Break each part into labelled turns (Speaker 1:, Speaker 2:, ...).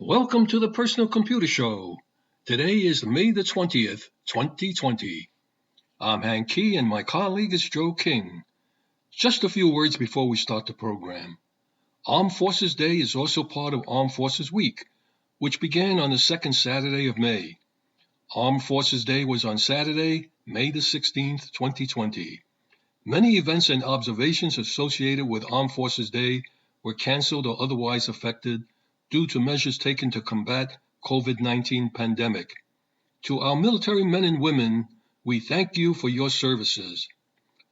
Speaker 1: Welcome to the Personal Computer Show. Today is May the 20th, 2020. I'm Hank Key and my colleague is Joe King. Just a few words before we start the program. Armed Forces Day is also part of Armed Forces Week, which began on the second Saturday of May. Armed Forces Day was on Saturday, May the 16th, 2020. Many events and observations associated with Armed Forces Day were canceled or otherwise affected due to measures taken to combat COVID-19 pandemic. To our military men and women, we thank you for your services.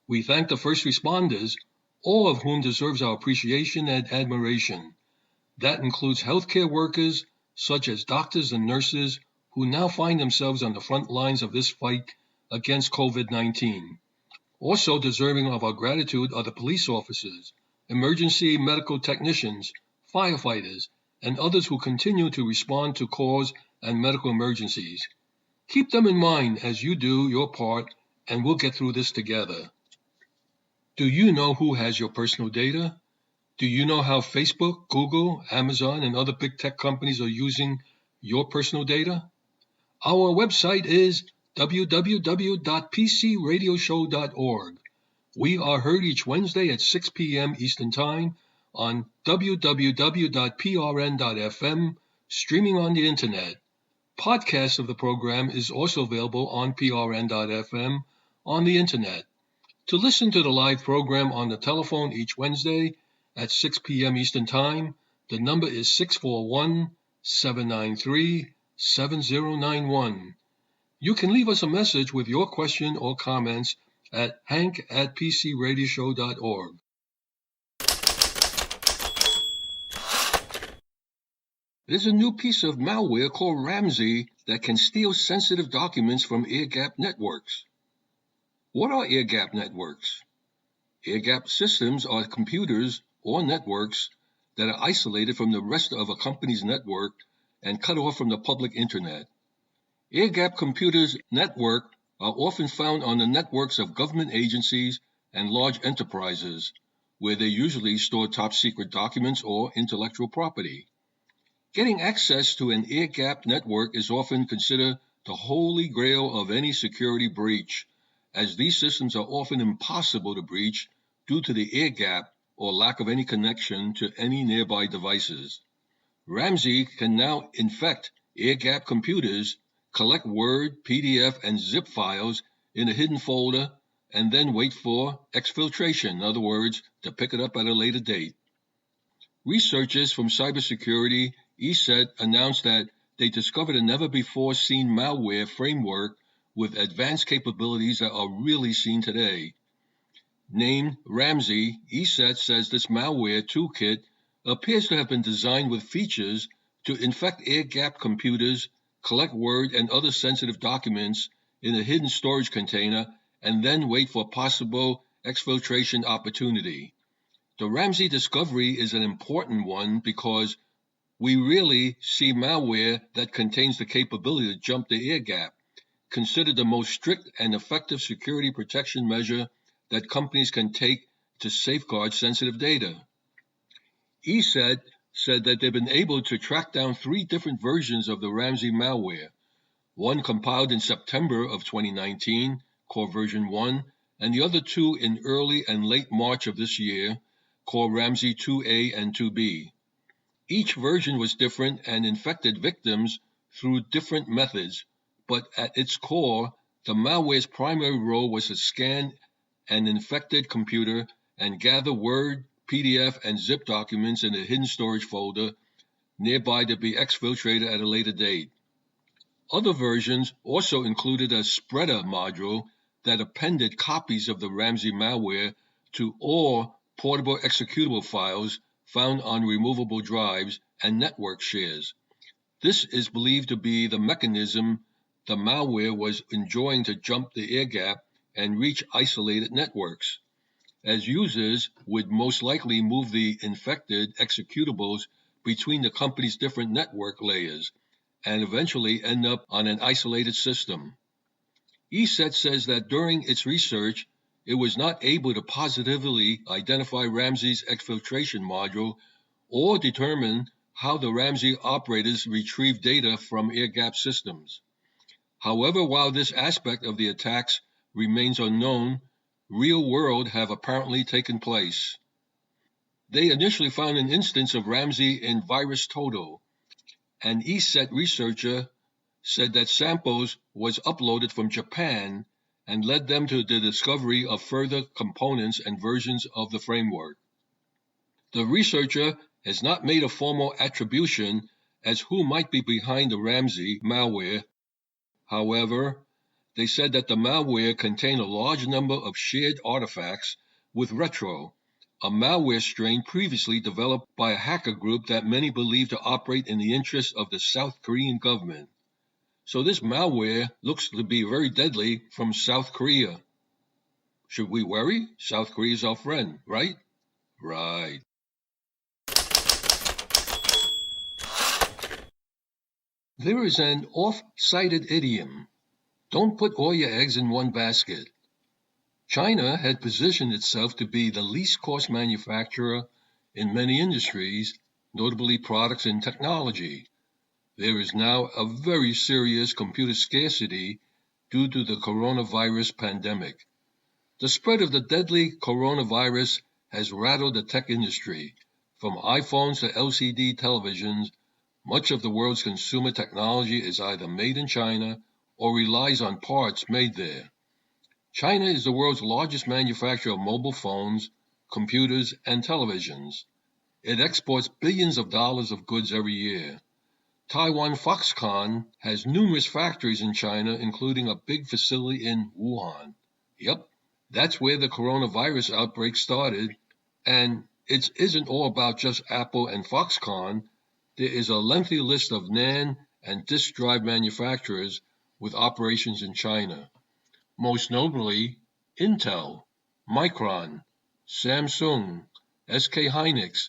Speaker 1: We thank the first responders, all of whom deserves our appreciation and admiration. That includes healthcare workers, such as doctors and nurses, who now find themselves on the front lines of this fight against COVID-19. Also deserving of our gratitude are the police officers, emergency medical technicians, firefighters, and others who continue to respond to calls and medical emergencies. Keep them in mind as you do your part, and we'll get through this together. Do you know who has your personal data? Do you know how Facebook, Google, Amazon, and other big tech companies are using your personal data? Our website is www.pcradioshow.org. We are heard each Wednesday at 6 p.m. Eastern Time on www.prn.fm, streaming on the internet. Podcast of the program is also available on prn.fm on the internet. To listen to the live program on the telephone each Wednesday at 6 p.m. Eastern Time, the number is 641-793-7091. You can leave us a message with your question or comments at hank@pcradioshow.org. There's a new piece of malware called Ramsay that can steal sensitive documents from air-gapped networks. What are air-gapped networks? Air-gapped systems are computers or networks that are isolated from the rest of a company's network and cut off from the public internet. Air-gapped computers network are often found on the networks of government agencies and large enterprises, where they usually store top-secret documents or intellectual property. Getting access to an air-gapped network is often considered the holy grail of any security breach, as these systems are often impossible to breach due to the air gap or lack of any connection to any nearby devices. Ramsay can now infect air-gapped computers, collect Word, PDF, and zip files in a hidden folder, and then wait for exfiltration, in other words, to pick it up at a later date. Researchers from cybersecurity ESET announced that they discovered a never-before-seen malware framework with advanced capabilities that are really seen today. Named Ramsay, ESET says this malware toolkit appears to have been designed with features to infect air-gapped computers, collect Word and other sensitive documents in a hidden storage container, and then wait for possible exfiltration opportunity. The Ramsay discovery is an important one because we really see malware that contains the capability to jump the air gap, considered the most strict and effective security protection measure that companies can take to safeguard sensitive data. ESET said that they've been able to track down 3 different versions of the Ramsay malware, one compiled in September of 2019, called version 1, and the other 2 in early and late March of this year, called Ramsay 2A and 2B. Each version was different and infected victims through different methods, but at its core, the malware's primary role was to scan an infected computer and gather Word, PDF, and zip documents in a hidden storage folder nearby to be exfiltrated at a later date. Other versions also included a spreader module that appended copies of the Ramsay malware to all portable executable files found on removable drives and network shares. This is believed to be the mechanism the malware was enjoying to jump the air gap and reach isolated networks, as users would most likely move the infected executables between the company's different network layers and eventually end up on an isolated system. ESET says that during its research, it was not able to positively identify Ramsay's exfiltration module or determine how the Ramsay operators retrieved data from air-gapped systems. However, while this aspect of the attacks remains unknown, real world have apparently taken place. They initially found an instance of Ramsay in VirusTotal. An ESET researcher said that samples was uploaded from Japan and led them to the discovery of further components and versions of the framework. The researcher has not made a formal attribution as who might be behind the Ramsay malware. However, they said that the malware contained a large number of shared artifacts with Retro, a malware strain previously developed by a hacker group that many believe to operate in the interests of the South Korean government. So this malware looks to be very deadly from South Korea. Should we worry? South Korea is our friend, right? Right. There is an oft-cited idiom, don't put all your eggs in one basket. China had positioned itself to be the least cost manufacturer in many industries, notably products and technology. There is now a very serious computer scarcity due to the coronavirus pandemic. The spread of the deadly coronavirus has rattled the tech industry. From iPhones to LCD televisions, much of the world's consumer technology is either made in China or relies on parts made there. China is the world's largest manufacturer of mobile phones, computers, and televisions. It exports billions of dollars of goods every year. Taiwan Foxconn has numerous factories in China, including a big facility in Wuhan. Yep, that's where the coronavirus outbreak started. And it isn't all about just Apple and Foxconn. There is a lengthy list of NAND and disk drive manufacturers with operations in China. Most notably, Intel, Micron, Samsung, SK Hynix,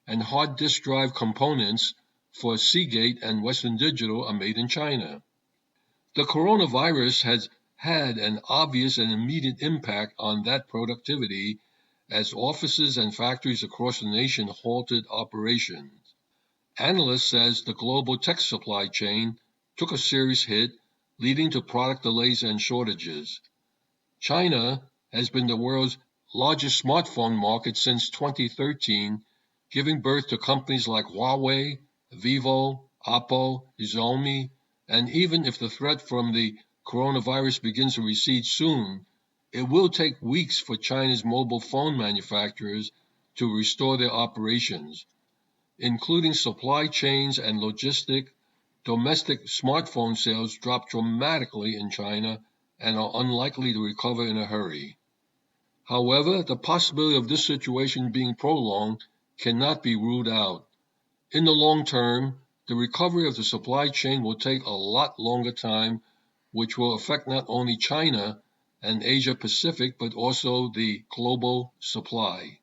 Speaker 1: and hard disk drive components for Seagate and Western Digital are made in China. The coronavirus has had an obvious and immediate impact on that productivity as offices and factories across the nation halted operations. Analysts says the global tech supply chain took a serious hit, leading to product delays and shortages. China has been the world's largest smartphone market since 2013, giving birth to companies like Huawei, Vivo, Oppo, Xiaomi, and even if the threat from the coronavirus begins to recede soon, it will take weeks for China's mobile phone manufacturers to restore their operations, including supply chains and logistics. Domestic smartphone sales dropped dramatically in China and are unlikely to recover in a hurry. However, the possibility of this situation being prolonged cannot be ruled out. In the long term, the recovery of the supply chain will take a lot longer time, which will affect not only China and Asia Pacific, but also the global supply.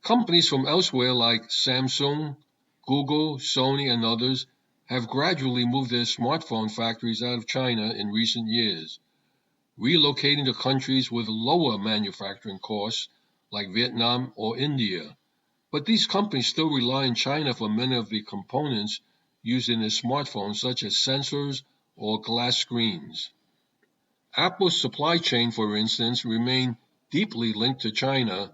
Speaker 1: Companies from elsewhere like Samsung, Google, Sony, and others have gradually moved their smartphone factories out of China in recent years, relocating to countries with lower manufacturing costs like Vietnam or India. But these companies still rely on China for many of the components used in their smartphones, such as sensors or glass screens. Apple's supply chain, for instance, remains deeply linked to China.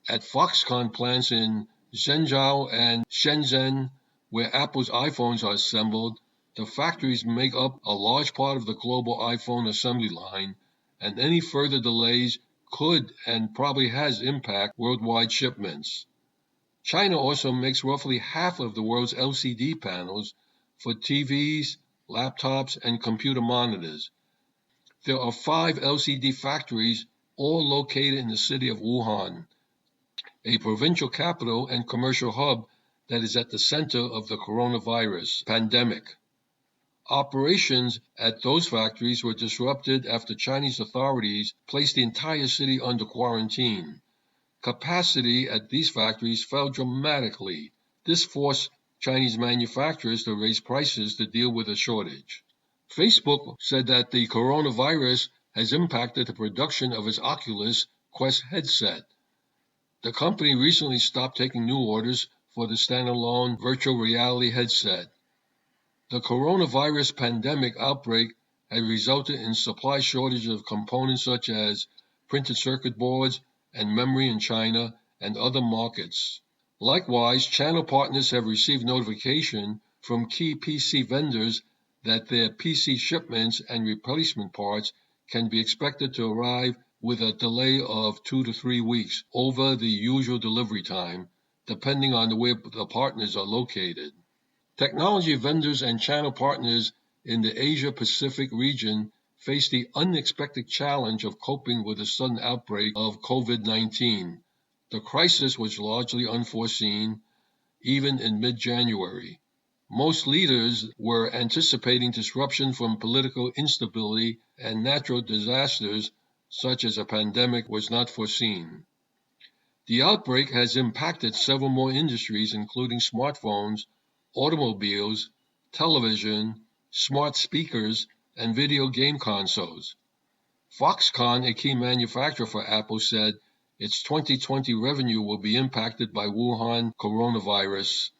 Speaker 1: At Foxconn plants in Zhengzhou and Shenzhen, where Apple's iPhones are assembled, the factories make up a large part of the global iPhone assembly line, and any further delays could and probably has impact worldwide shipments. China also makes roughly half of the world's LCD panels for TVs, laptops, and computer monitors. There are 5 LCD factories, all located in the city of Wuhan, a provincial capital and commercial hub that is at the center of the coronavirus pandemic. Operations at those factories were disrupted after Chinese authorities placed the entire city under quarantine. Capacity at these factories fell dramatically. This forced Chinese manufacturers to raise prices to deal with the shortage. Facebook said that the coronavirus has impacted the production of its Oculus Quest headset. The company recently stopped taking new orders for the standalone virtual reality headset. The coronavirus pandemic outbreak had resulted in supply shortages of components such as printed circuit boards and memory in China and other markets. Likewise, channel partners have received notification from key PC vendors that their PC shipments and replacement parts can be expected to arrive with a delay of 2 to 3 weeks over the usual delivery time, depending on where the partners are located. Technology vendors and channel partners in the Asia-Pacific region face the unexpected challenge of coping with the sudden outbreak of COVID-19. The crisis was largely unforeseen, even in mid-January. Most leaders were anticipating disruption from political instability, and natural disasters such as a pandemic was not foreseen. The outbreak has impacted several more industries, including smartphones, automobiles, television, smart speakers, and video game consoles. Foxconn, a key manufacturer for Apple, said its 2020 revenue will be impacted by Wuhan coronavirus,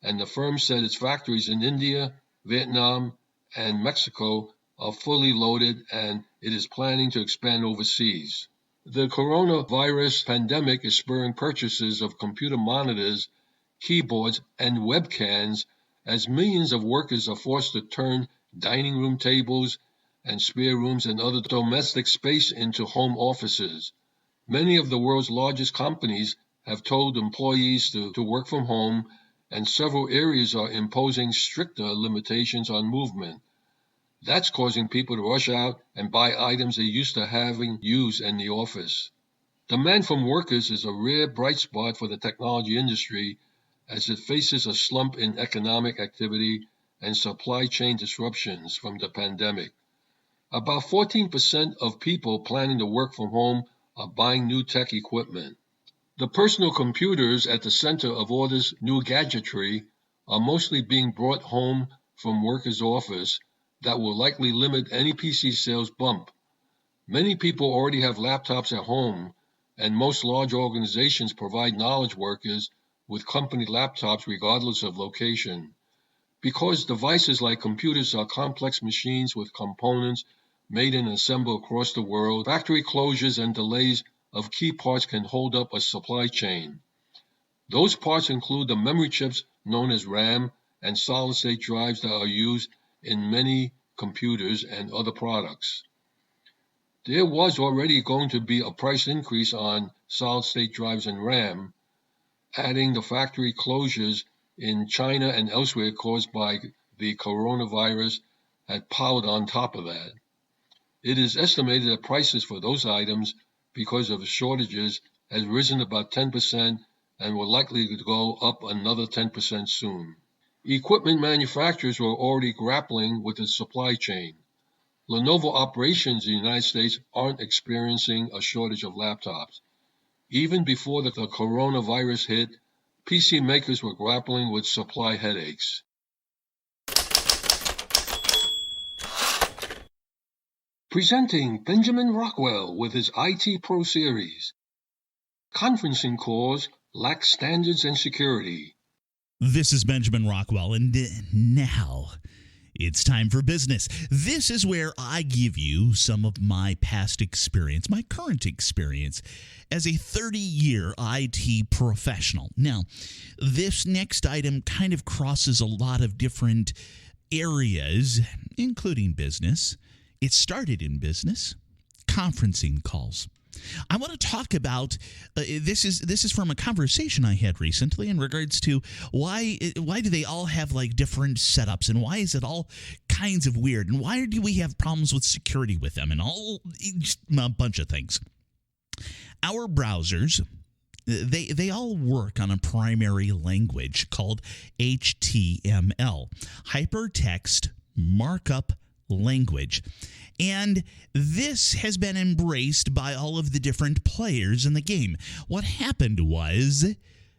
Speaker 1: and the firm said its factories in India, Vietnam, and Mexico are fully loaded, and it is planning to expand overseas. The coronavirus pandemic is spurring purchases of computer monitors, keyboards, and webcams as millions of workers are forced to turn dining room tables and spare rooms and other domestic space into home offices. Many of the world's largest companies have told employees to work from home, and several areas are imposing stricter limitations on movement. That's causing people to rush out and buy items they used to having used in the office. Demand from workers is a rare bright spot for the technology industry as it faces a slump in economic activity and supply chain disruptions from the pandemic. About 14% of people planning to work from home are buying new tech equipment. The personal computers at the center of all this new gadgetry are mostly being brought home from workers' office that will likely limit any PC sales bump. Many people already have laptops at home, and most large organizations provide knowledge workers with company laptops regardless of location. Because devices like computers are complex machines with components made and assembled across the world, factory closures and delays of key parts can hold up a supply chain. Those parts include the memory chips known as RAM and solid-state drives that are used in many computers and other products. There was already going to be a price increase on solid-state drives and RAM, adding the factory closures in China and elsewhere caused by the coronavirus had piled on top of that. It is estimated that prices for those items, because of the shortages, has risen about 10% and will likely to go up another 10% soon. Equipment manufacturers were already grappling with the supply chain. Lenovo operations in the United States aren't experiencing a shortage of laptops. Even before the coronavirus hit, PC makers were grappling with supply headaches. Presenting Benjamin Rockwell with his IT Pro Series. Conferencing calls lack standards and security.
Speaker 2: This is Benjamin Rockwell, and now it's time for business. This is where I give you some of my past experience, my current experience as a 30-year IT professional. Now, this next item kind of crosses a lot of different areas, including business. It started in business, conferencing calls. I want to talk about this is from a conversation I had recently in regards to why do they all have like different setups, and why is it all kinds of weird, and why do we have problems with security with them, and all a bunch of things. Our browsers, they all work on a primary language called HTML, Hypertext Markup Language. And this has been embraced by all of the different players in the game. What happened was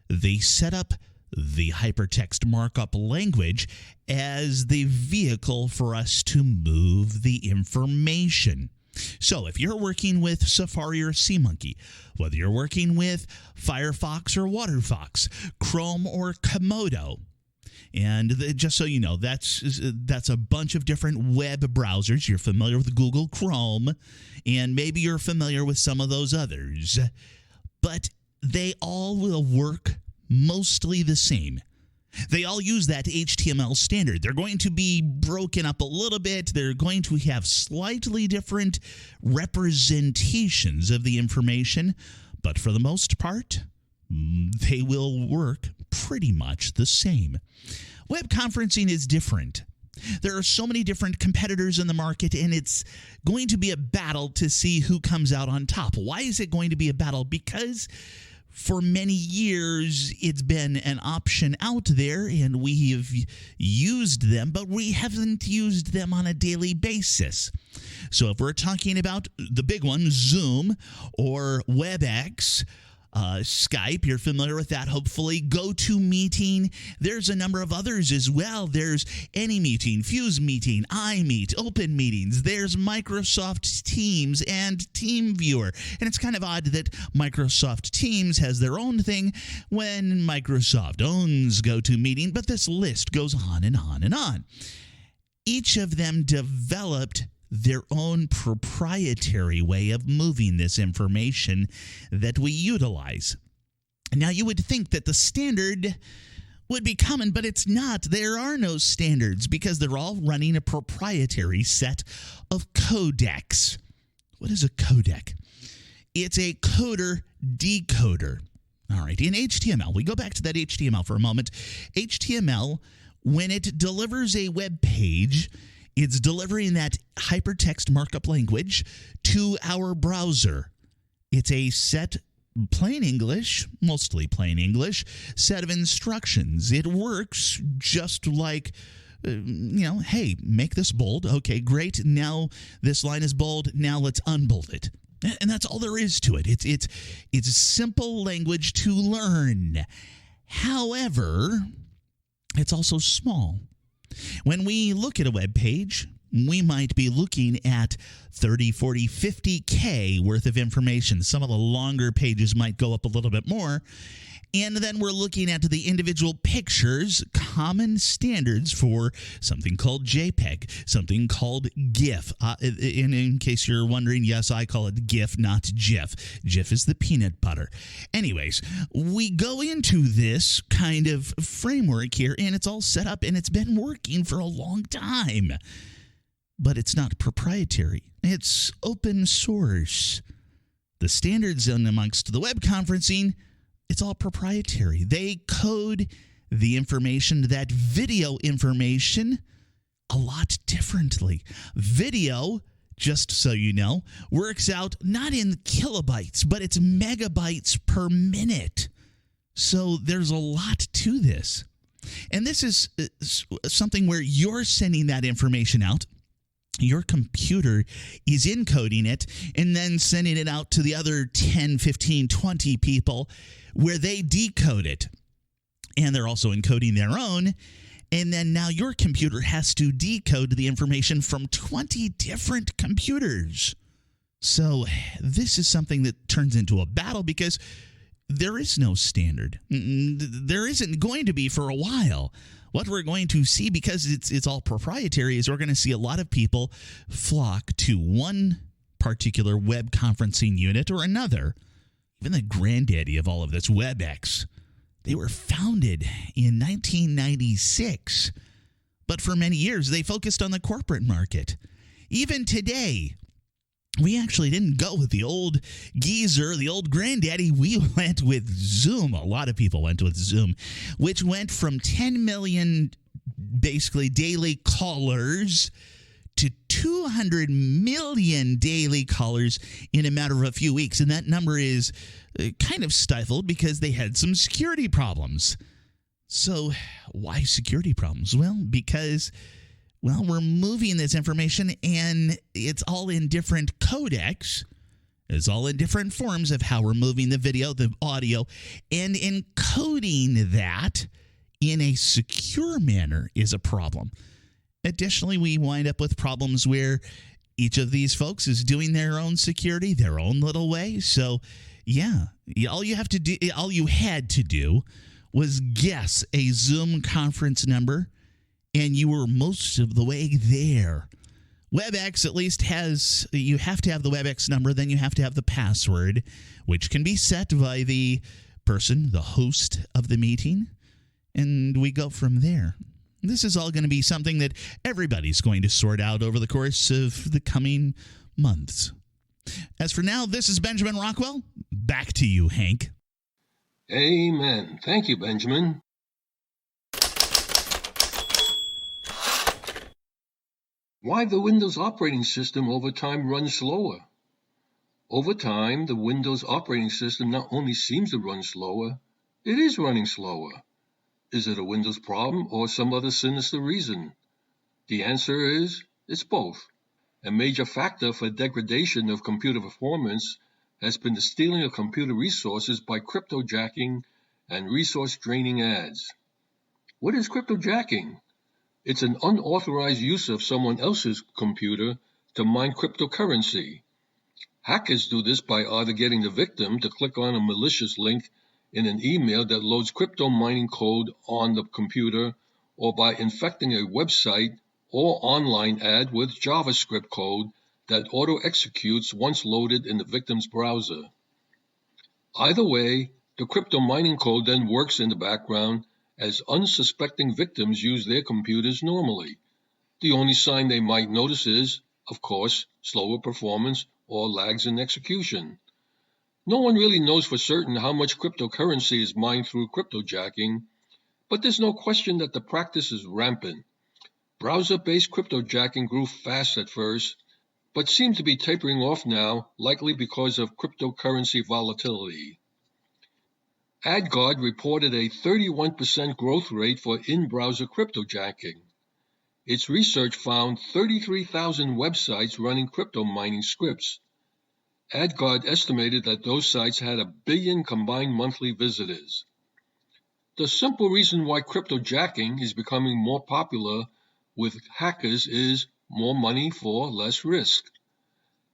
Speaker 2: they set up the hypertext markup language as the vehicle for us to move the information. So if you're working with Safari or SeaMonkey, whether you're working with Firefox or WaterFox, Chrome or Komodo, and just so you know, that's a bunch of different web browsers. You're familiar with Google Chrome, and maybe you're familiar with some of those others. But they all will work mostly the same. They all use that HTML standard. They're going to be broken up a little bit. They're going to have slightly different representations of the information, but for the most part, they will work pretty much the same. Web conferencing is different. There are so many different competitors in the market, and it's going to be a battle to see who comes out on top. Why is it going to be a battle? Because for many years, it's been an option out there, and we have used them, but we haven't used them on a daily basis. So if we're talking about the big one, Zoom or WebEx, Skype, you're familiar with that, hopefully. GoToMeeting. There's a number of others as well. There's AnyMeeting, FuseMeeting, iMeet, Open Meetings. There's Microsoft Teams and TeamViewer. And it's kind of odd that Microsoft Teams has their own thing when Microsoft owns GoToMeeting, but this list goes on and on and on. Each of them developed their own proprietary way of moving this information that we utilize. Now, you would think that the standard would be common, but it's not. There are no standards because they're all running a proprietary set of codecs. What is a codec? It's a coder-decoder. All right, in HTML, we go back to that HTML for a moment. HTML, when it delivers a web page, it's delivering that hypertext markup language to our browser. It's a set, plain English, mostly plain English, set of instructions. It works just like, hey, make this bold. Okay, great. Now this line is bold. Now let's unbold it. And that's all there is to it. It's simple language to learn. However, it's also small. When we look at a web page, we might be looking at 30, 40, 50K worth of information. Some of the longer pages might go up a little bit more. And then we're looking at the individual pictures, common standards for something called JPEG, something called GIF. In case you're wondering, yes, I call it GIF, not GIF. GIF is the peanut butter. Anyways, we go into this kind of framework here, and it's all set up, and it's been working for a long time. But it's not proprietary. It's open source. The standards amongst the web conferencing, it's all proprietary. They code the information, that video information, a lot differently. Video, just so you know, works out not in kilobytes, but it's megabytes per minute. So there's a lot to this. And this is something where you're sending that information out. Your computer is encoding it and then sending it out to the other 10, 15, 20 people where they decode it. And they're also encoding their own. And then now your computer has to decode the information from 20 different computers. So this is something that turns into a battle because there is no standard. There isn't going to be for a while. What we're going to see, because it's all proprietary, is we're going to see a lot of people flock to one particular web conferencing unit or another. Even the granddaddy of all of this, WebEx, they were founded in 1996. But for many years, they focused on the corporate market. Even today, we actually didn't go with the old geezer, the old granddaddy. We went with Zoom. A lot of people went with Zoom, which went from 10 million basically daily callers to 200 million daily callers in a matter of a few weeks. And that number is kind of stifled because they had some security problems. So why security problems? Well, because we're moving this information, and it's all in different codecs. It's all in different forms of how we're moving the video, the audio, and encoding that in a secure manner is a problem. Additionally, we wind up with problems where Each of these folks is doing their own security, their own little way. So, yeah, all you had to do was guess a Zoom conference number, and you were most of the way there. WebEx at least you have to have the WebEx number, then you have to have the password, which can be set by the person, the host of the meeting, and we go from there. This is all going to be something that everybody's going to sort out over the course of the coming months. As for now, this is Benjamin Rockwell. Back to you, Hank.
Speaker 1: Amen. Thank you, Benjamin. Why the Windows operating system over time runs slower? Over time, the Windows operating system not only seems to run slower, it is running slower. Is it a Windows problem or some other sinister reason? The answer is, it's both. A major factor for degradation of computer performance has been the stealing of computer resources by cryptojacking and resource-draining ads. What is cryptojacking? It's an unauthorized use of someone else's computer to mine cryptocurrency. Hackers do this by either getting the victim to click on a malicious link in an email that loads crypto mining code on the computer, or by infecting a website or online ad with JavaScript code that auto-executes once loaded in the victim's browser. Either way, the crypto mining code then works in the background as unsuspecting victims use their computers normally. The only sign they might notice is, of course, slower performance or lags in execution. No one really knows for certain how much cryptocurrency is mined through cryptojacking, but there's no question that the practice is rampant. Browser-based cryptojacking grew fast at first, but seems to be tapering off now, likely because of cryptocurrency volatility. AdGuard reported a 31% growth rate for in-browser cryptojacking. Its research found 33,000 websites running crypto mining scripts. AdGuard estimated that those sites had 1 billion combined monthly visitors. The simple reason why cryptojacking is becoming more popular with hackers is more money for less risk.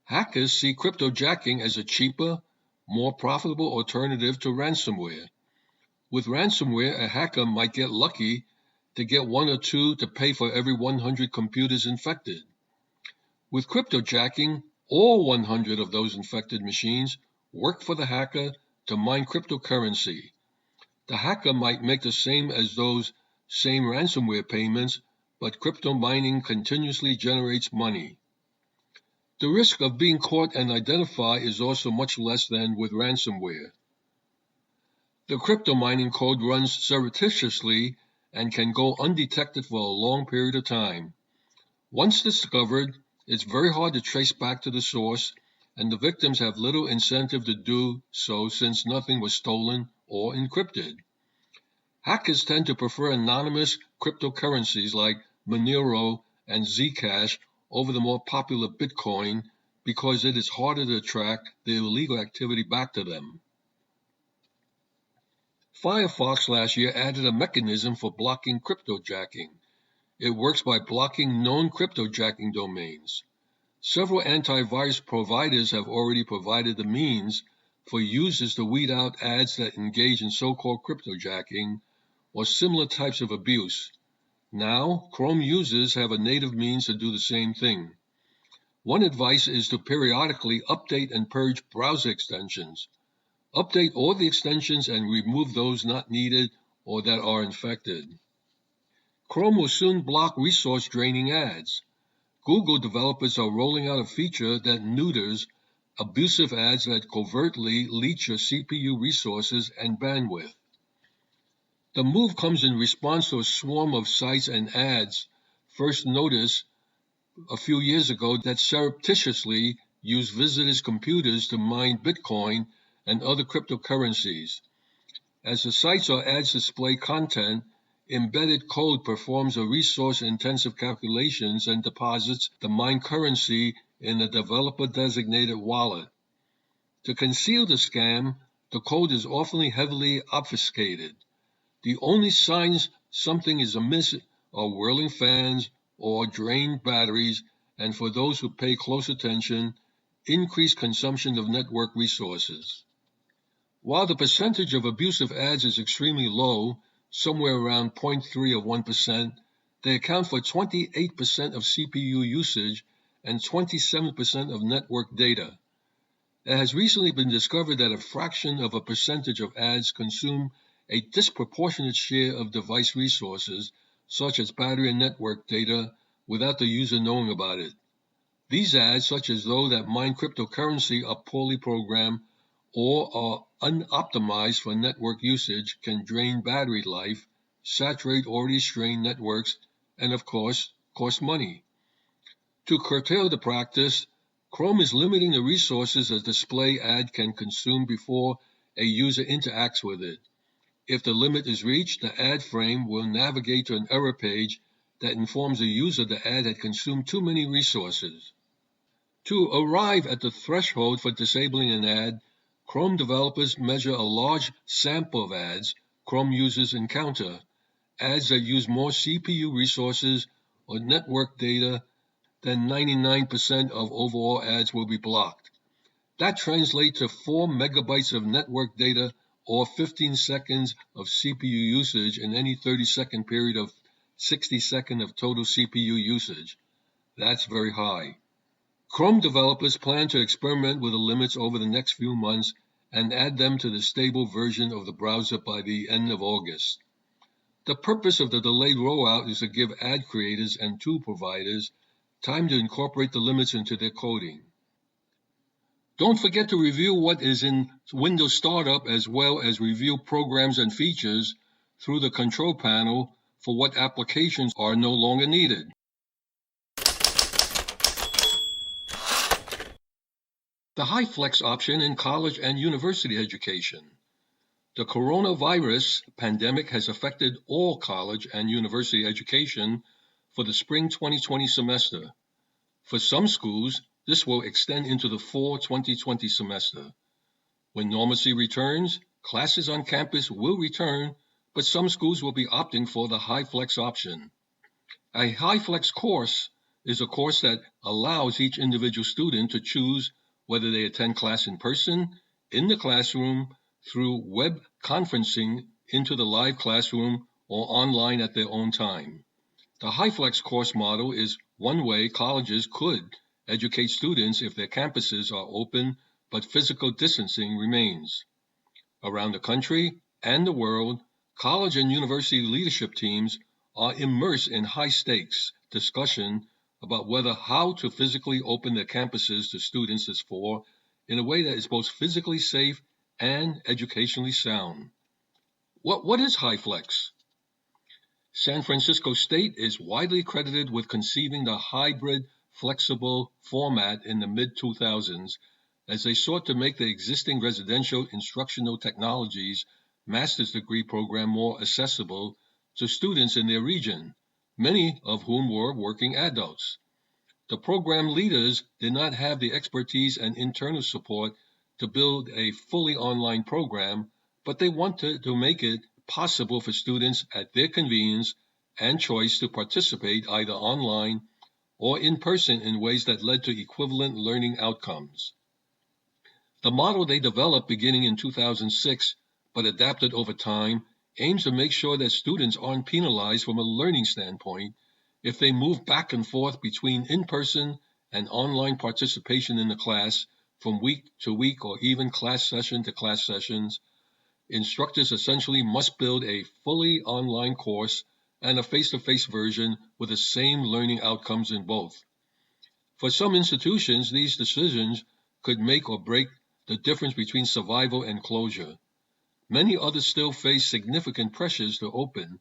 Speaker 1: Hackers see cryptojacking as a cheaper, more profitable alternative to ransomware. With ransomware, a hacker might get lucky to get 1 or 2 to pay for every 100 computers infected. With cryptojacking, all 100 of those infected machines work for the hacker to mine cryptocurrency. The hacker might make the same as those same ransomware payments, but crypto mining continuously generates money. The risk of being caught and identified is also much less than with ransomware. The crypto mining code runs surreptitiously and can go undetected for a long period of time. Once discovered, it's very hard to trace back to the source, and the victims have little incentive to do so since nothing was stolen or encrypted. Hackers tend to prefer anonymous cryptocurrencies like Monero and Zcash over the more popular Bitcoin because it is harder to track the illegal activity back to them. Firefox last year added a mechanism for blocking cryptojacking. It works by blocking known cryptojacking domains. Several antivirus providers have already provided the means for users to weed out ads that engage in so-called cryptojacking or similar types of abuse. Now, Chrome users have a native means to do the same thing. One advice is to periodically update and purge browser extensions. Update all the extensions and remove those not needed or that are infected. Chrome will soon block resource-draining ads. Google developers are rolling out a feature that neuters abusive ads that covertly leech your CPU resources and bandwidth. The move comes in response to a swarm of sites and ads first noticed a few years ago that surreptitiously use visitors' computers to mine Bitcoin and other cryptocurrencies. As the sites or ads display content, embedded code performs a resource-intensive calculations and deposits the mined currency in a developer-designated wallet. To conceal the scam, the code is often heavily obfuscated. The only signs something is amiss are whirling fans or drained batteries and for those who pay close attention, increased consumption of network resources. While the percentage of abusive ads is extremely low, somewhere around 0.3 of 1%, they account for 28% of CPU usage and 27% of network data. It has recently been discovered that a fraction of a percentage of ads consume a disproportionate share of device resources, such as battery and network data, without the user knowing about it. These ads, such as those that mine cryptocurrency, are poorly programmed or are unoptimized for network usage, can drain battery life, saturate already strained networks, and of course, cost money. To curtail the practice, Chrome is limiting the resources a display ad can consume before a user interacts with it. If the limit is reached, the ad frame will navigate to an error page that informs the user the ad had consumed too many resources. To arrive at the threshold for disabling an ad, Chrome developers measure a large sample of ads Chrome users encounter. Ads that use more CPU resources or network data than 99% of overall ads will be blocked. That translates to 4 megabytes of network data or 15 seconds of CPU usage in any 30-second period of 60 seconds of total CPU usage. That's very high. Chrome developers plan to experiment with the limits over the next few months and add them to the stable version of the browser by the end of August. The purpose of the delayed rollout is to give ad creators and tool providers time to incorporate the limits into their coding. Don't forget to review what is in Windows Startup as well as review programs and features through the control panel for what applications are no longer needed. The Hyflex option in college and university education. The coronavirus pandemic has affected all college and university education for the spring 2020 semester. For some schools, this will extend into the fall 2020 semester. When normalcy returns, classes on campus will return, but some schools will be opting for the Hyflex option. A Hyflex course is a course that allows each individual student to choose whether they attend class in person, in the classroom, through web conferencing into the live classroom, or online at their own time. The Hyflex course model is one way colleges could educate students if their campuses are open but physical distancing remains. Around the country and the world, college and university leadership teams are immersed in high-stakes discussion about how to physically open their campuses to students as for in a way that is both physically safe and educationally sound. What is Hyflex? San Francisco State is widely credited with conceiving the hybrid, flexible format in the mid-2000s as they sought to make the existing residential instructional technologies master's degree program more accessible to students in their region, many of whom were working adults. The program leaders did not have the expertise and internal support to build a fully online program, but they wanted to make it possible for students at their convenience and choice to participate either online or in person in ways that led to equivalent learning outcomes. The model they developed beginning in 2006, but adapted over time, aims to make sure that students aren't penalized from a learning standpoint if they move back and forth between in-person and online participation in the class from week to week or even class session to class sessions. Instructors essentially must build a fully online course and a face-to-face version with the same learning outcomes in both. For some institutions, these decisions could make or break the difference between survival and closure. Many others still face significant pressures to open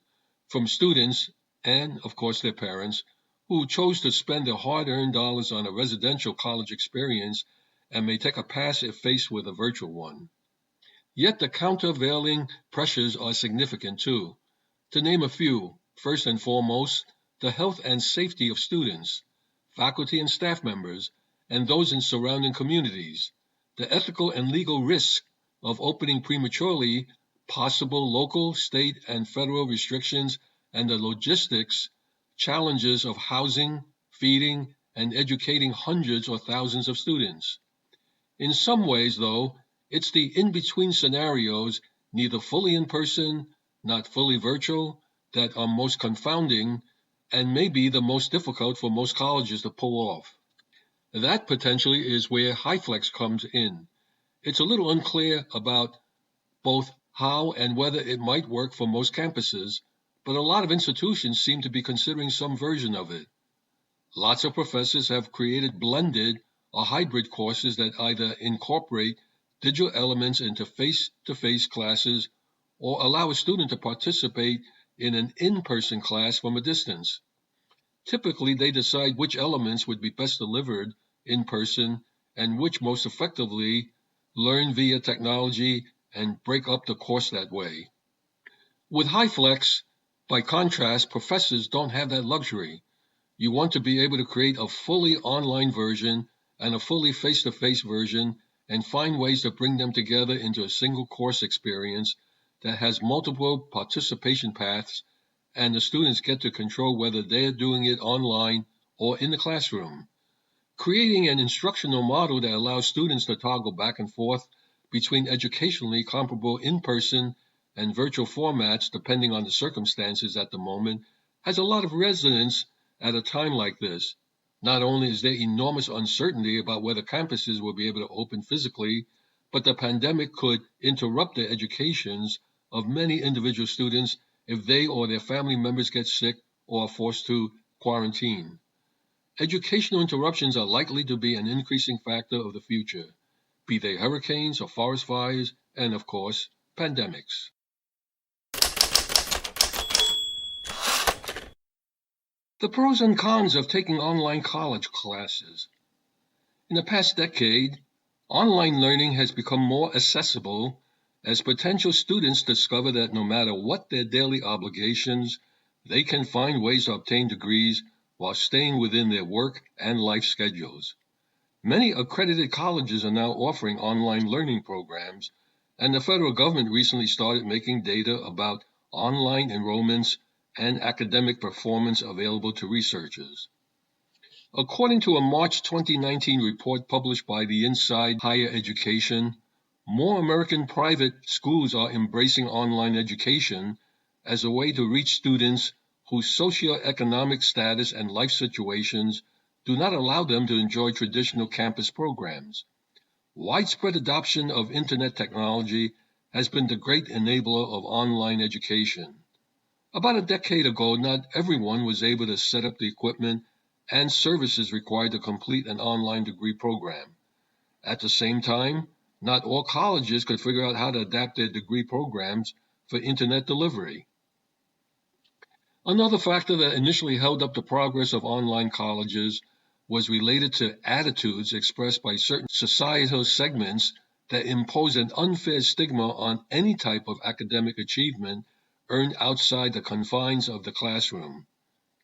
Speaker 1: from students and, of course, their parents, who chose to spend their hard-earned dollars on a residential college experience and may take a pass if faced with a virtual one. Yet the countervailing pressures are significant too. To name a few, first and foremost, the health and safety of students, faculty and staff members, and those in surrounding communities, the ethical and legal risk of opening prematurely, possible local, state, and federal restrictions, and the logistics challenges of housing, feeding, and educating hundreds or thousands of students. In some ways, though, it's the in-between scenarios, neither fully in person, not fully virtual, that are most confounding and maybe the most difficult for most colleges to pull off. That potentially is where Hyflex comes in. It's a little unclear about both how and whether it might work for most campuses, but a lot of institutions seem to be considering some version of it. Lots of professors have created blended or hybrid courses that either incorporate digital elements into face-to-face classes or allow a student to participate in an in-person class from a distance. Typically, they decide which elements would be best delivered in person and which most effectively learn via technology and break up the course that way. With Hyflex, by contrast, professors don't have that luxury. You want to be able to create a fully online version and a fully face-to-face version and find ways to bring them together into a single course experience that has multiple participation paths, and the students get to control whether they're doing it online or in the classroom. Creating an instructional model that allows students to toggle back and forth between educationally comparable in-person and virtual formats depending on the circumstances at the moment has a lot of resonance at a time like this. Not only is there enormous uncertainty about whether campuses will be able to open physically, but the pandemic could interrupt the educations of many individual students if they or their family members get sick or are forced to quarantine. Educational interruptions are likely to be an increasing factor of the future, be they hurricanes or forest fires, and of course, pandemics. The pros and cons of taking online college classes. In the past decade, online learning has become more accessible as potential students discover that no matter what their daily obligations, they can find ways to obtain degrees while staying within their work and life schedules. Many accredited colleges are now offering online learning programs, and the federal government recently started making data about online enrollments and academic performance available to researchers. According to a March 2019 report published by the Inside Higher Education, more American private schools are embracing online education as a way to reach students whose socioeconomic status and life situations do not allow them to enjoy traditional campus programs. Widespread adoption of Internet technology has been the great enabler of online education. About a decade ago, not everyone was able to set up the equipment and services required to complete an online degree program. At the same time, not all colleges could figure out how to adapt their degree programs for Internet delivery. Another factor that initially held up the progress of online colleges was related to attitudes expressed by certain societal segments that impose an unfair stigma on any type of academic achievement earned outside the confines of the classroom.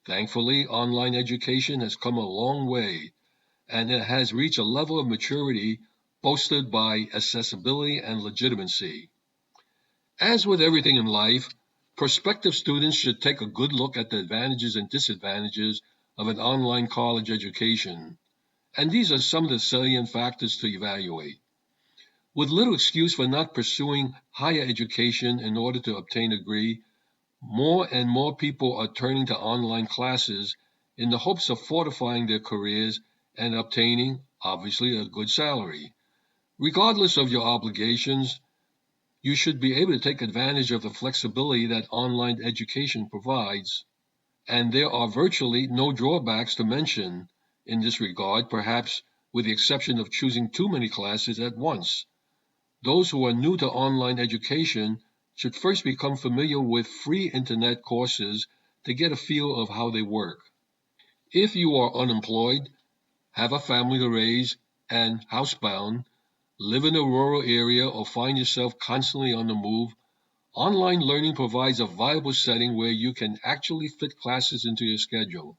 Speaker 1: Thankfully, online education has come a long way, and it has reached a level of maturity bolstered by accessibility and legitimacy. As with everything in life, prospective students should take a good look at the advantages and disadvantages of an online college education, and these are some of the salient factors to evaluate. With little excuse for not pursuing higher education in order to obtain a degree, more and more people are turning to online classes in the hopes of fortifying their careers and obtaining, obviously, a good salary. Regardless of your obligations, you should be able to take advantage of the flexibility that online education provides, and there are virtually no drawbacks to mention in this regard, perhaps with the exception of choosing too many classes at once. Those who are new to online education should first become familiar with free internet courses to get a feel of how they work. If you are unemployed, have a family to raise, and housebound, live in a rural area, or find yourself constantly on the move, online learning provides a viable setting where you can actually fit classes into your schedule.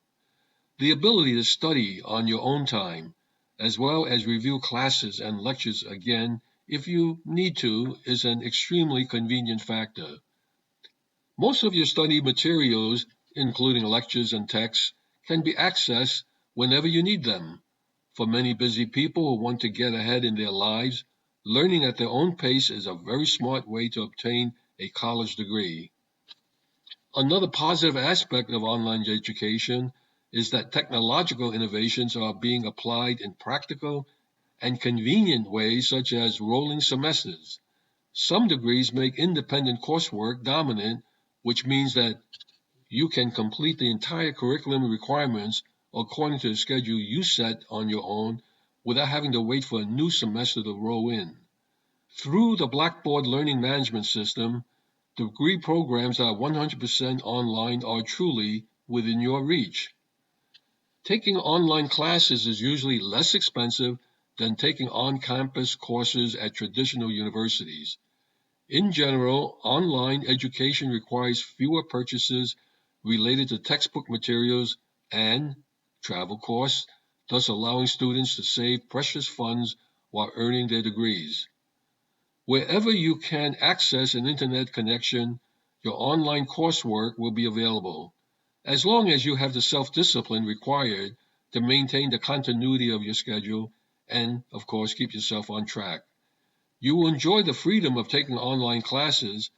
Speaker 1: The ability to study on your own time, as well as review classes and lectures again if you need to, is an extremely convenient factor. Most of your study materials, including lectures and texts, can be accessed whenever you need them. For many busy people who want to get ahead in their lives, learning at their own pace is a very smart way to obtain a college degree. Another positive aspect of online education is that technological innovations are being applied in practical and convenient ways such as rolling semesters. Some degrees make independent coursework dominant, which means that you can complete the entire curriculum requirements according to the schedule you set on your own without having to wait for a new semester to roll in. Through the Blackboard Learning Management System, degree programs that are 100% online are truly within your reach. Taking online classes is usually less expensive than taking on-campus courses at traditional universities. In general, online education requires fewer purchases related to textbook materials and travel costs, thus allowing students to save precious funds while earning their degrees. Wherever you can access an internet connection, your online coursework will be available, as long as you have the self-discipline required to maintain the continuity of your schedule and, of course, keep yourself on track. You will enjoy the freedom of taking online classes.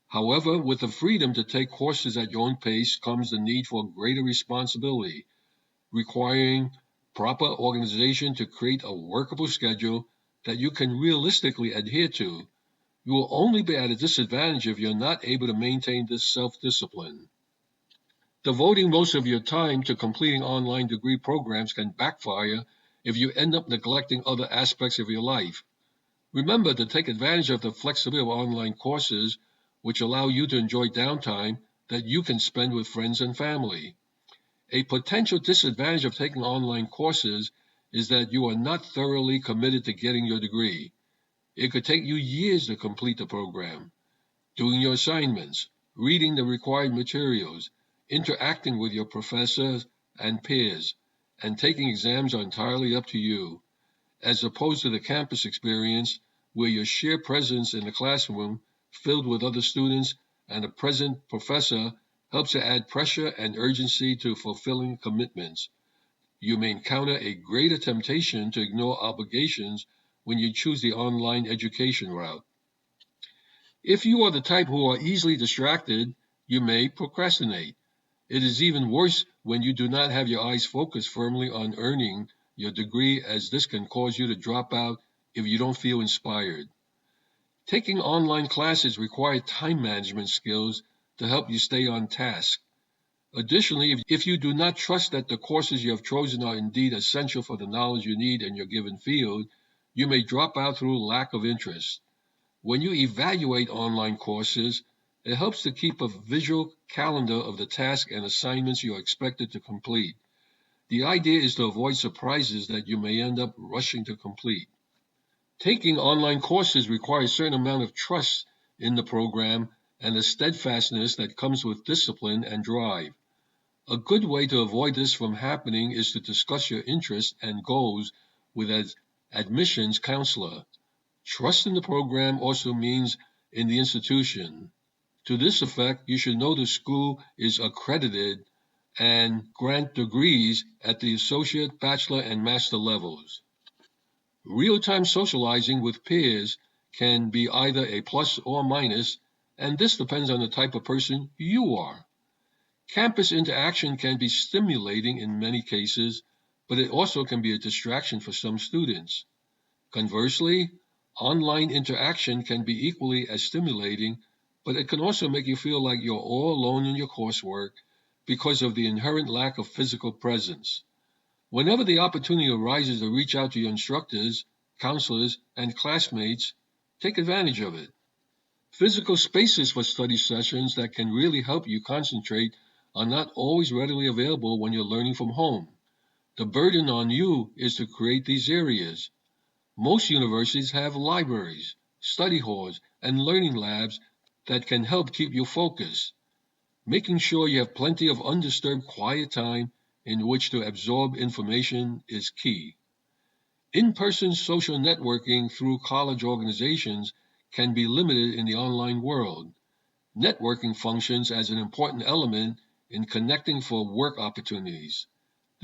Speaker 1: However, with the freedom to take courses at your own pace comes the need for greater responsibility, requiring proper organization to create a workable schedule that you can realistically adhere to. You will only be at a disadvantage if you're not able to maintain this self-discipline. Devoting most of your time to completing online degree programs can backfire if you end up neglecting other aspects of your life. Remember to take advantage of the flexibility of online courses, which allow you to enjoy downtime that you can spend with friends and family. A potential disadvantage of taking online courses is that you are not thoroughly committed to getting your degree. It could take you years to complete the program. Doing your assignments, reading the required materials, interacting with your professors and peers, and taking exams are entirely up to you, as opposed to the campus experience where your sheer presence in the classroom filled with other students and a present professor helps to add pressure and urgency to fulfilling commitments. You may encounter a greater temptation to ignore obligations when you choose the online education route. If you are the type who are easily distracted, you may procrastinate. It is even worse when you do not have your eyes focused firmly on earning your degree, as this can cause you to drop out if you don't feel inspired. Taking online classes require time management skills to help you stay on task. Additionally, if you do not trust that the courses you have chosen are indeed essential for the knowledge you need in your given field, you may drop out through lack of interest. When you evaluate online courses, it helps to keep a visual calendar of the tasks and assignments you are expected to complete. The idea is to avoid surprises that you may end up rushing to complete. Taking online courses requires a certain amount of trust in the program and a steadfastness that comes with discipline and drive. A good way to avoid this from happening is to discuss your interests and goals with an admissions counselor. Trust in the program also means in the institution. To this effect, you should know the school is accredited and grant degrees at the associate, bachelor, and master levels. Real-time socializing with peers can be either a plus or minus, and this depends on the type of person you are. Campus interaction can be stimulating in many cases, but it also can be a distraction for some students. Conversely, online interaction can be equally as stimulating, but it can also make you feel like you're all alone in your coursework because of the inherent lack of physical presence. Whenever the opportunity arises to reach out to your instructors, counselors, and classmates, take advantage of it. Physical spaces for study sessions that can really help you concentrate are not always readily available when you're learning from home. The burden on you is to create these areas. Most universities have libraries, study halls, and learning labs that can help keep you focused. Making sure you have plenty of undisturbed quiet time in which to absorb information is key. In-person social networking through college organizations can be limited in the online world. Networking functions as an important element in connecting for work opportunities.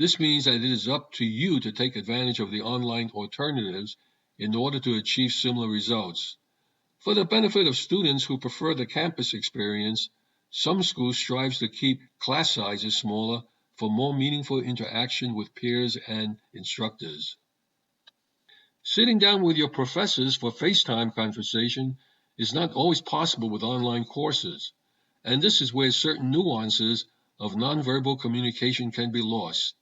Speaker 1: This means that it is up to you to take advantage of the online alternatives in order to achieve similar results. For the benefit of students who prefer the campus experience, some schools strive to keep class sizes smaller for more meaningful interaction with peers and instructors. Sitting down with your professors for FaceTime conversation is not always possible with online courses, and this is where certain nuances of nonverbal communication can be lost.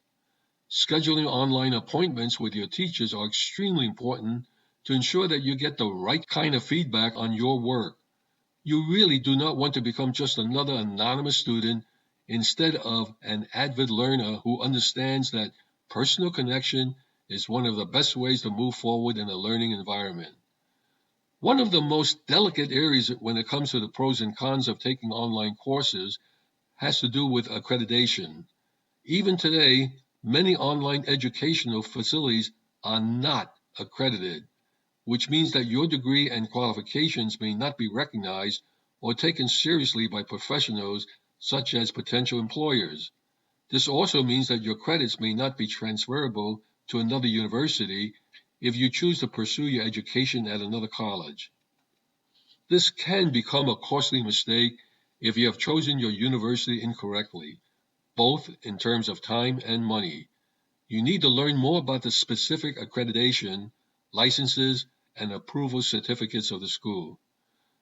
Speaker 1: Scheduling online appointments with your teachers are extremely important to ensure that you get the right kind of feedback on your work. You really do not want to become just another anonymous student instead of an avid learner who understands that personal connection is one of the best ways to move forward in a learning environment. One of the most delicate areas when it comes to the pros and cons of taking online courses has to do with accreditation. Even today, many online educational facilities are not accredited, which means that your degree and qualifications may not be recognized or taken seriously by professionals such as potential employers. This also means that your credits may not be transferable to another university if you choose to pursue your education at another college. This can become a costly mistake if you have chosen your university incorrectly, both in terms of time and money. You need to learn more about the specific accreditation, licenses, and approval certificates of the school.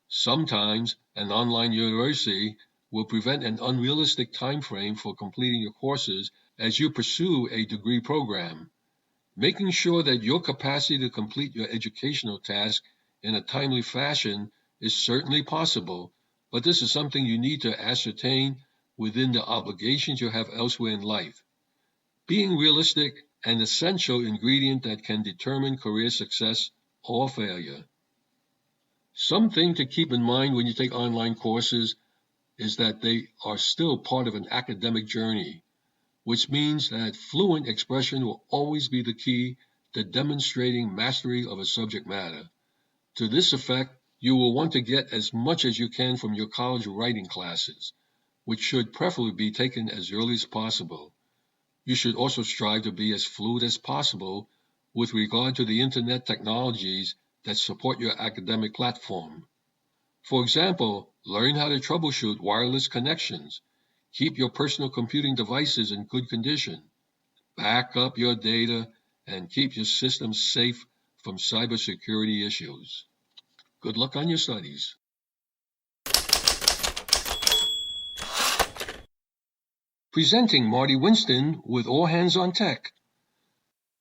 Speaker 1: Sometimes an online university will prevent an unrealistic time frame for completing your courses as you pursue a degree program. Making sure that your capacity to complete your educational task in a timely fashion is certainly possible, but this is something you need to ascertain within the obligations you have elsewhere in life. Being realistic, an essential ingredient that can determine career success or failure. Something to keep in mind when you take online courses is that they are still part of an academic journey, which means that fluent expression will always be the key to demonstrating mastery of a subject matter. To this effect, you will want to get as much as you can from your college writing classes, which should preferably be taken as early as possible. You should also strive to be as fluid as possible with regard to the internet technologies that support your academic platform. For example, learn how to troubleshoot wireless connections. Keep your personal computing devices in good condition. Back up your data and keep your systems safe from cybersecurity issues. Good luck on your studies. Presenting Marty Winston with All Hands on Tech.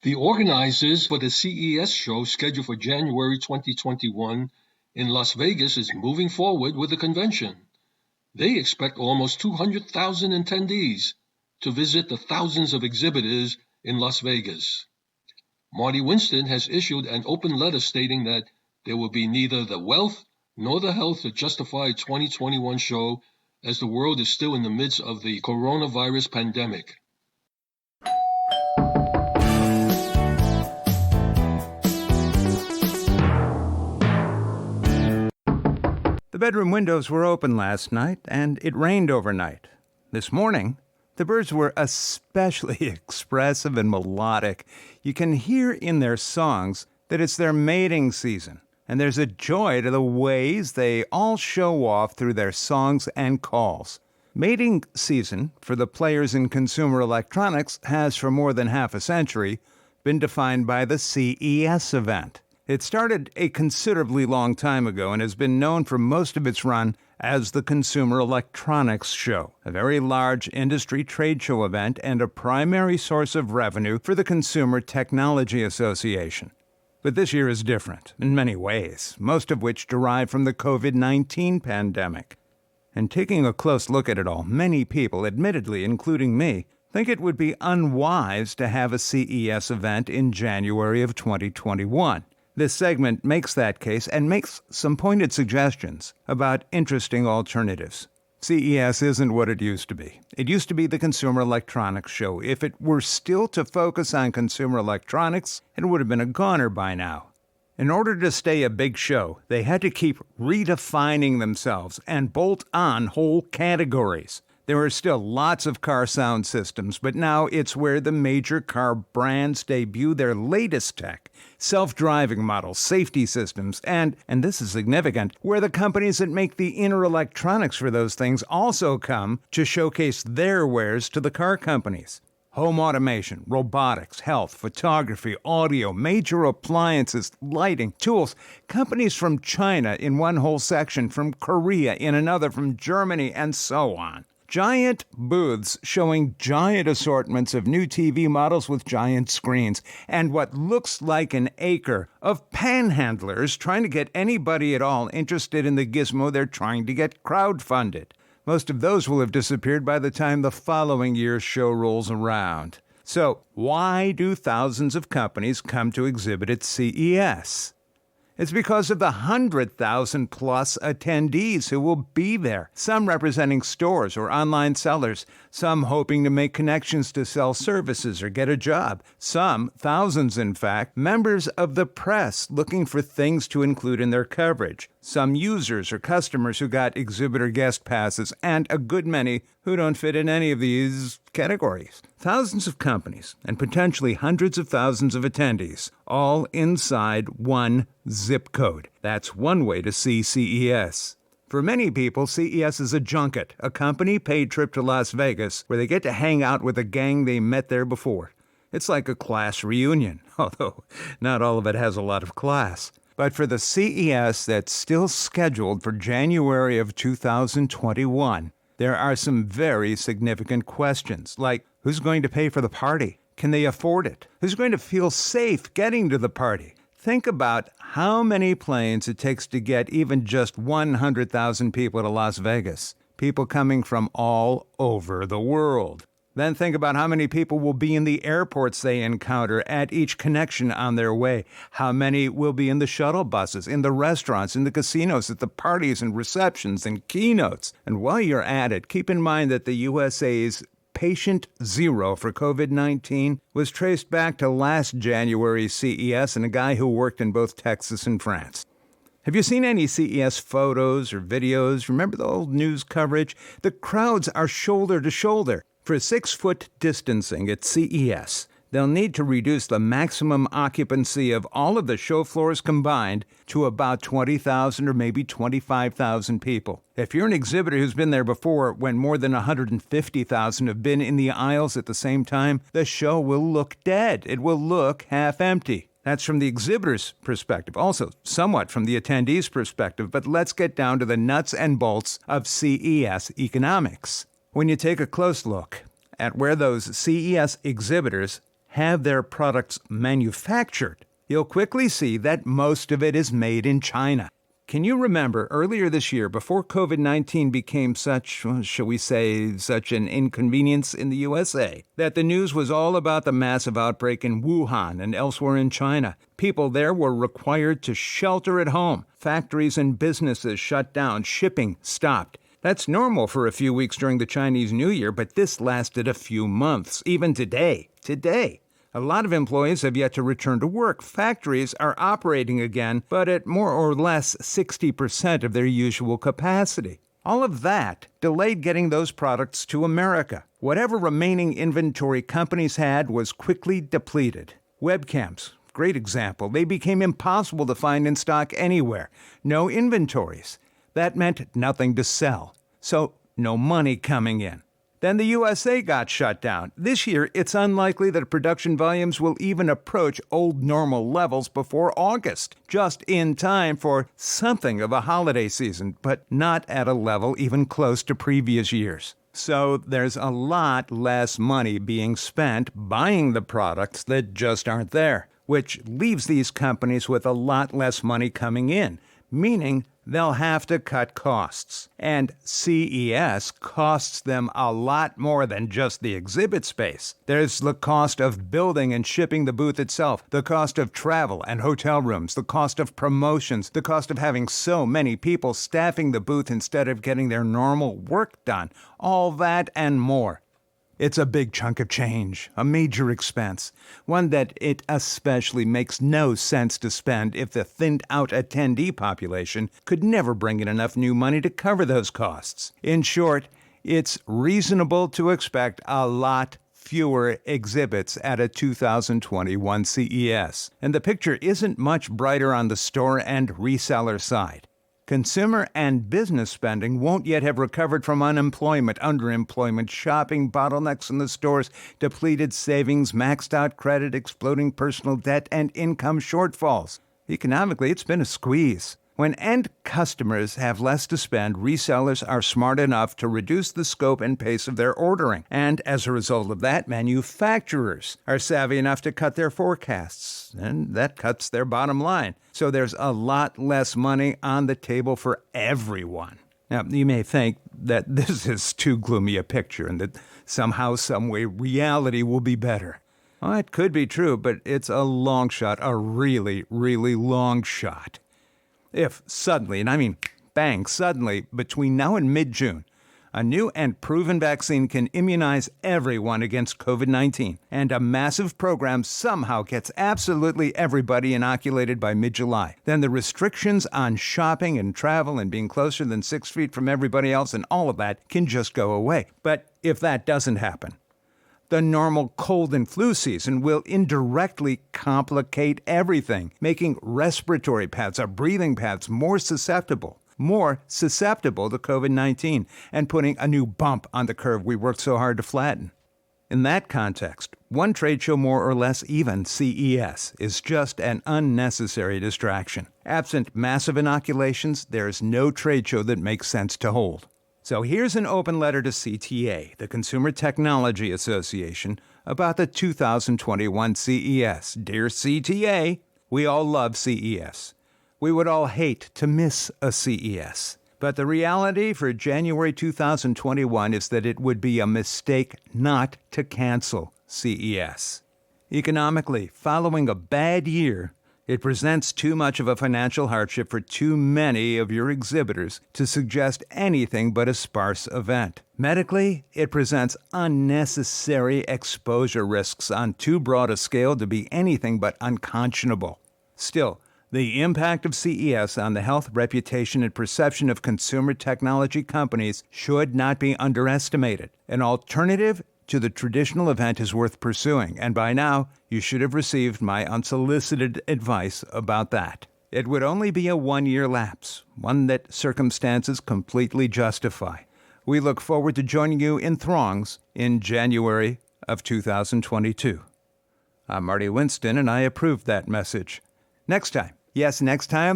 Speaker 1: The organizers for the CES show scheduled for January 2021 in Las Vegas is moving forward with the convention. They expect almost 200,000 attendees to visit the thousands of exhibitors in Las Vegas. Marty Winston has issued an open letter stating that there will be neither the wealth nor the health to justify a 2021 show as the world is still in the midst of the coronavirus pandemic.
Speaker 3: The bedroom windows were open last night, and it rained overnight. This morning, the birds were especially expressive and melodic. You can hear in their songs that it's their mating season, and there's a joy to the ways they all show off through their songs and calls. Mating season for the players in consumer electronics has, for more than half a century, been defined by the CES event. It started a considerably long time ago and has been known for most of its run as the Consumer Electronics Show, a very large industry trade show event and a primary source of revenue for the Consumer Technology Association. But this year is different in many ways, most of which derive from the COVID-19 pandemic. And taking a close look at it all, many people, admittedly including me, think it would be unwise to have a CES event in January of 2021. This segment makes that case and makes some pointed suggestions about interesting alternatives. CES isn't what it used to be. It used to be the Consumer Electronics Show. If it were still to focus on consumer electronics, it would have been a goner by now. In order to stay a big show, they had to keep redefining themselves and bolt on whole categories. There are still lots of car sound systems, but now it's where the major car brands debut their latest tech, self-driving models, safety systems, and this is significant, where the companies that make the inner electronics for those things also come to showcase their wares to the car companies. Home automation, robotics, health, photography, audio, major appliances, lighting, tools. Companies from China in one whole section, from Korea in another, from Germany, and so on. Giant booths showing giant assortments of new TV models with giant screens, and what looks like an acre of panhandlers trying to get anybody at all interested in the gizmo they're trying to get crowdfunded. Most of those will have disappeared by the time the following year's show rolls around. So, why do thousands of companies come to exhibit at CES? It's because of the 100,000 plus attendees who will be there, some representing stores or online sellers, some hoping to make connections to sell services or get a job, some, thousands in fact, members of the press looking for things to include in their coverage, some users or customers who got exhibitor guest passes, and a good many who don't fit in any of these categories. Thousands of companies and potentially hundreds of thousands of attendees, all inside one zip code. That's one way to see CES. For many people, CES is a junket, a company-paid trip to Las Vegas where they get to hang out with a gang they met there before. It's like a class reunion, although not all of it has a lot of class. But for the CES that's still scheduled for January of 2021, there are some very significant questions, like who's going to pay for the party? Can they afford it? Who's going to feel safe getting to the party? Think about how many planes it takes to get even just 100,000 people to Las Vegas. People coming from all over the world. Then think about how many people will be in the airports they encounter at each connection on their way. How many will be in the shuttle buses, in the restaurants, in the casinos, at the parties and receptions and keynotes. And while you're at it, keep in mind that the USA's patient zero for COVID-19 was traced back to last January's CES and a guy who worked in both Texas and France. Have you seen any CES photos or videos? Remember the old news coverage? The crowds are shoulder to shoulder. For 6-foot distancing at CES, they'll need to reduce the maximum occupancy of all of the show floors combined to about 20,000 or maybe 25,000 people. If you're an exhibitor who's been there before, when more than 150,000 have been in the aisles at the same time, the show will look dead. It will look half empty. That's from the exhibitor's perspective, also somewhat from the attendee's perspective, but let's get down to the nuts and bolts of CES economics. When you take a close look at where those CES exhibitors have their products manufactured, you'll quickly see that most of it is made in China. Can you remember earlier this year, before COVID-19 became such, shall we say, such an inconvenience in the USA, that the news was all about the massive outbreak in Wuhan and elsewhere in China? People there were required to shelter at home. Factories and businesses shut down. Shipping stopped. That's normal for a few weeks during the Chinese New Year, but this lasted a few months, even today. A lot of employees have yet to return to work. Factories are operating again, but at more or less 60% of their usual capacity. All of that delayed getting those products to America. Whatever remaining inventory companies had was quickly depleted. Webcams, great example. They became impossible to find in stock anywhere. No inventories. That meant nothing to sell. So, no money coming in. Then the USA got shut down. This year, it's unlikely that production volumes will even approach old normal levels before August, just in time for something of a holiday season, but not at a level even close to previous years. So there's a lot less money being spent buying the products that just aren't there, which leaves these companies with a lot less money coming in, meaning they'll have to cut costs. And CES costs them a lot more than just the exhibit space. There's the cost of building and shipping the booth itself, the cost of travel and hotel rooms, the cost of promotions, the cost of having so many people staffing the booth instead of getting their normal work done. All that and more. It's a big chunk of change, a major expense, one that it especially makes no sense to spend if the thinned-out attendee population could never bring in enough new money to cover those costs. In short, it's reasonable to expect a lot fewer exhibits at a 2021 CES. And the picture isn't much brighter on the store and reseller side. Consumer and business spending won't yet have recovered from unemployment, underemployment, shopping bottlenecks in the stores, depleted savings, maxed out credit, exploding personal debt, and income shortfalls. Economically, it's been a squeeze. When end customers have less to spend, resellers are smart enough to reduce the scope and pace of their ordering. And as a result of that, manufacturers are savvy enough to cut their forecasts, and that cuts their bottom line. So there's a lot less money on the table for everyone. Now, you may think that this is too gloomy a picture and that somehow, some way, reality will be better. Well, it could be true, but it's a long shot, a really, really long shot. If suddenly, and I mean bang, suddenly, between now and mid-June, a new and proven vaccine can immunize everyone against COVID-19, and a massive program somehow gets absolutely everybody inoculated by mid-July, then the restrictions on shopping and travel and being closer than 6 feet from everybody else and all of that can just go away. But if that doesn't happen, the normal cold and flu season will indirectly complicate everything, making respiratory paths, our breathing paths, more susceptible to COVID-19, and putting a new bump on the curve we worked so hard to flatten. In that context, one trade show more or less even, CES, is just an unnecessary distraction. Absent massive inoculations, there's no trade show that makes sense to hold. So here's an open letter to CTA, the Consumer Technology Association, about the 2021 CES. Dear CTA, we all love CES. We would all hate to miss a CES. But the reality for January 2021 is that it would be a mistake not to cancel CES. Economically, following a bad year, it presents too much of a financial hardship for too many of your exhibitors to suggest anything but a sparse event. Medically, it presents unnecessary exposure risks on too broad a scale to be anything but unconscionable. Still, the impact of CES on the health, reputation, and perception of consumer technology companies should not be underestimated. An alternative to the traditional event is worth pursuing, and by now, you should have received my unsolicited advice about that. It would only be a one-year lapse, one that circumstances completely justify. We look forward to joining you in throngs in January of 2022. I'm Marty Winston, and I approve that message. Next time,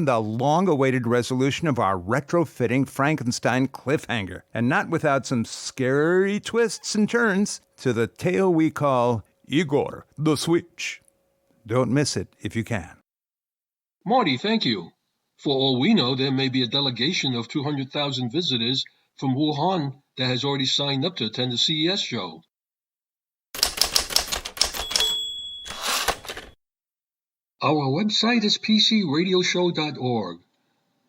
Speaker 3: the long-awaited resolution of our retrofitting Frankenstein cliffhanger, and not without some scary twists and turns to the tale we call Igor the Switch. Don't miss it if you can.
Speaker 1: Marty, thank you. For all we know, there may be a delegation of 200,000 visitors from Wuhan that has already signed up to attend the CES show. Our website is pcradioshow.org.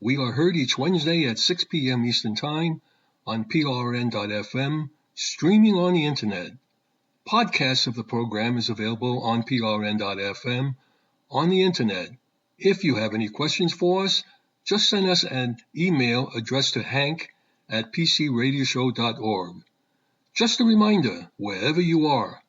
Speaker 1: We are heard each Wednesday at 6 p.m. Eastern Time on prn.fm, streaming on the Internet. Podcasts of the program is available on prn.fm on the Internet. If you have any questions for us, just send us an email addressed to hank@pcradioshow.org. Just a reminder, wherever you are,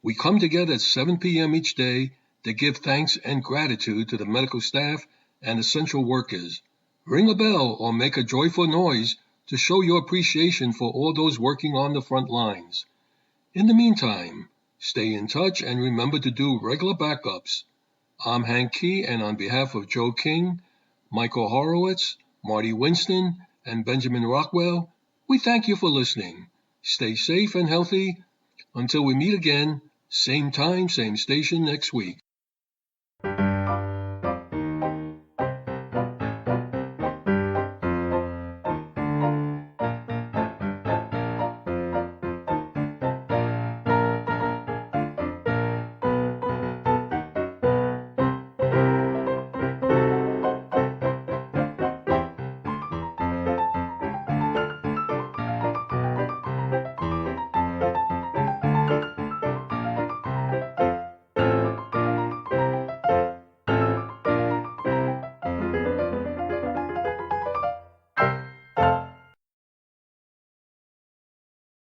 Speaker 1: we come together at 7 p.m. each day to give thanks and gratitude to the medical staff and essential workers. Ring a bell or make a joyful noise to show your appreciation for all those working on the front lines. In the meantime, stay in touch and remember to do regular backups. I'm Hank Key, and on behalf of Joe King, Michael Horowitz, Marty Winston, and Benjamin Rockwell, we thank you for listening. Stay safe and healthy. Until we meet again, same time, same station next week.